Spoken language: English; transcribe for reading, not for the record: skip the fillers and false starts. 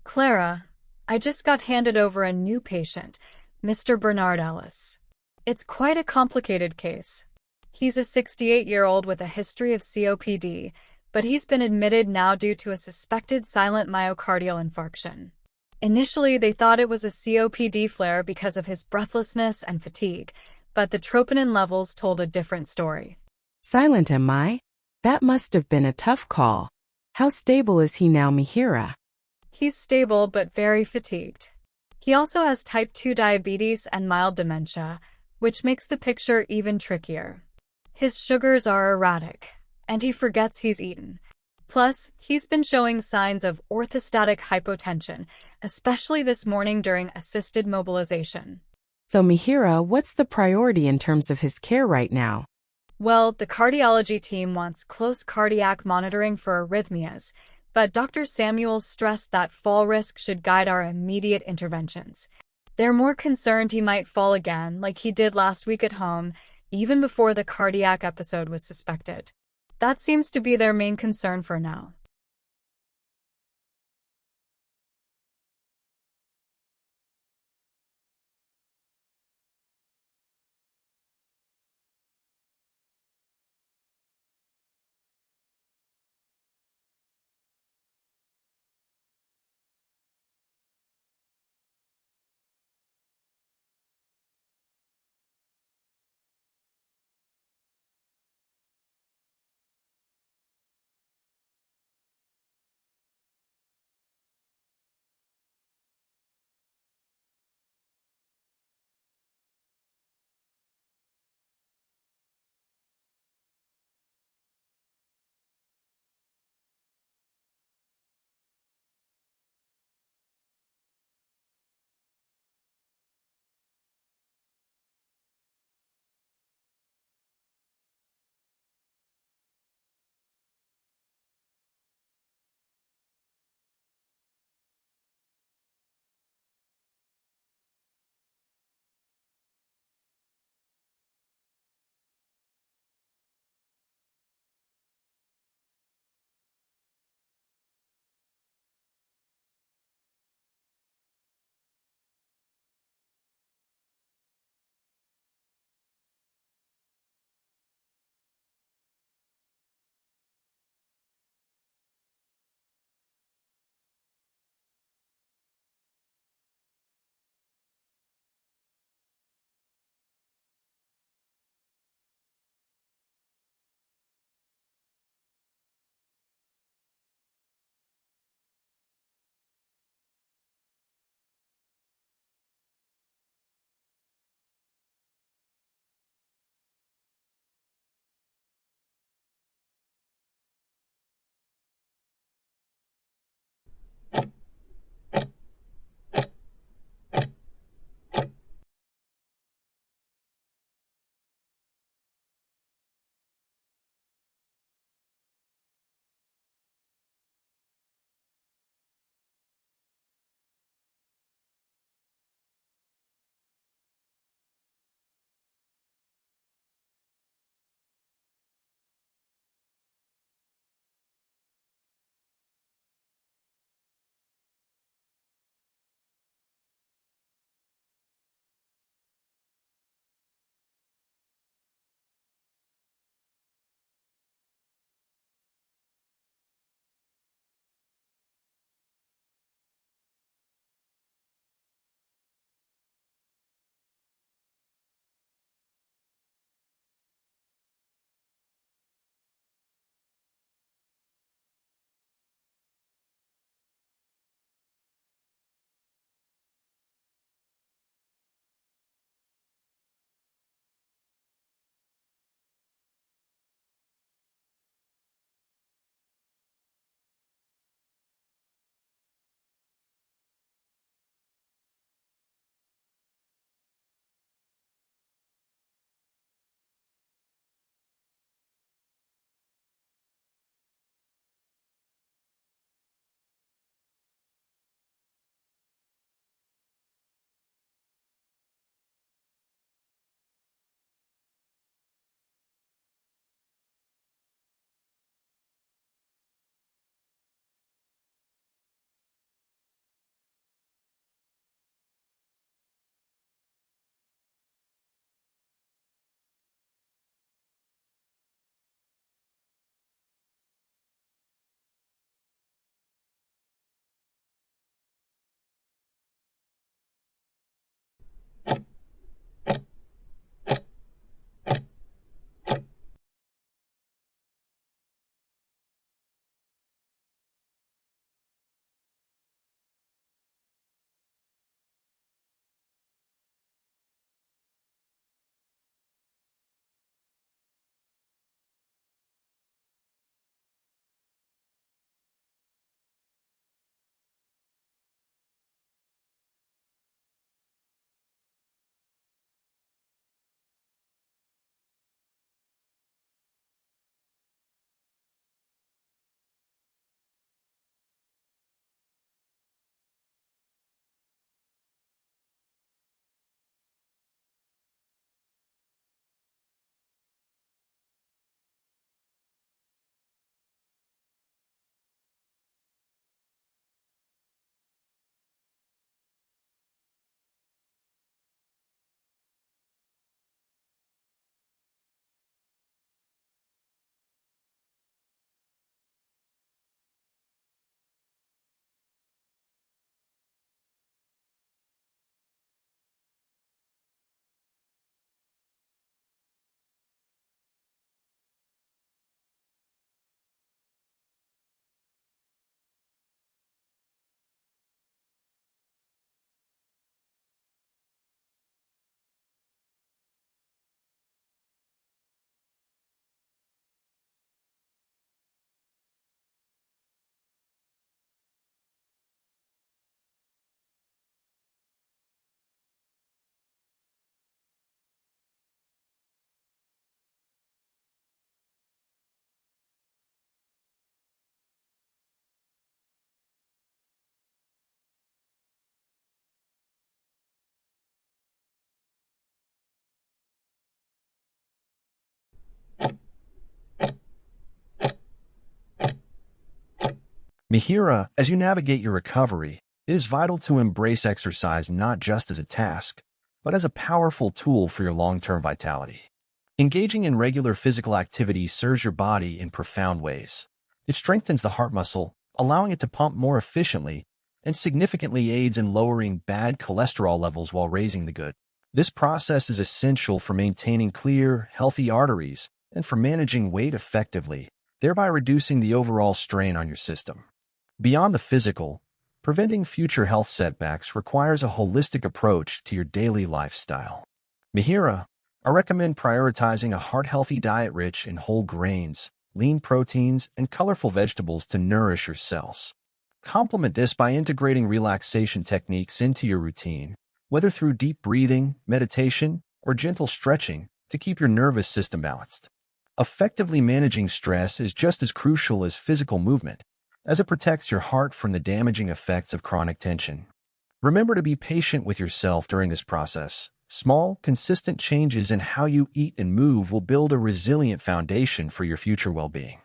Clara, I just got handed over a new patient, Mr. Bernard Ellis. It's quite a complicated case. He's a 68-year-old with a history of COPD, but he's been admitted now due to a suspected silent myocardial infarction. Initially, they thought it was a COPD flare because of his breathlessness and fatigue, but the troponin levels told a different story. Silent MI? That must have been a tough call. How stable is he now, Mihira? He's stable but very fatigued. He also has type 2 diabetes and mild dementia, which makes the picture even trickier. His sugars are erratic, and he forgets he's eaten. Plus, he's been showing signs of orthostatic hypotension, especially this morning during assisted mobilization. So Mihira, what's the priority in terms of his care right now? Well, the cardiology team wants close cardiac monitoring for arrhythmias, but Dr. Samuels stressed that fall risk should guide our immediate interventions. They're more concerned he might fall again, like he did last week at home, even before the cardiac episode was suspected. That seems to be their main concern for now. MIHIRA, as you navigate your recovery, it is vital to embrace exercise not just as a task, but as a powerful tool for your long-term vitality. Engaging in regular physical activity serves your body in profound ways. It strengthens the heart muscle, allowing it to pump more efficiently, and significantly aids in lowering bad cholesterol levels while raising the good. This process is essential for maintaining clear, healthy arteries and for managing weight effectively, thereby reducing the overall strain on your system. Beyond the physical, preventing future health setbacks requires a holistic approach to your daily lifestyle. MIHIRA, I recommend prioritizing a heart-healthy diet rich in whole grains, lean proteins, and colorful vegetables to nourish your cells. Complement this by integrating relaxation techniques into your routine, whether through deep breathing, meditation, or gentle stretching, to keep your nervous system balanced. Effectively managing stress is just as crucial as physical movement, as it protects your heart from the damaging effects of chronic tension. Remember to be patient with yourself during this process. Small, consistent changes in how you eat and move will build a resilient foundation for your future well-being.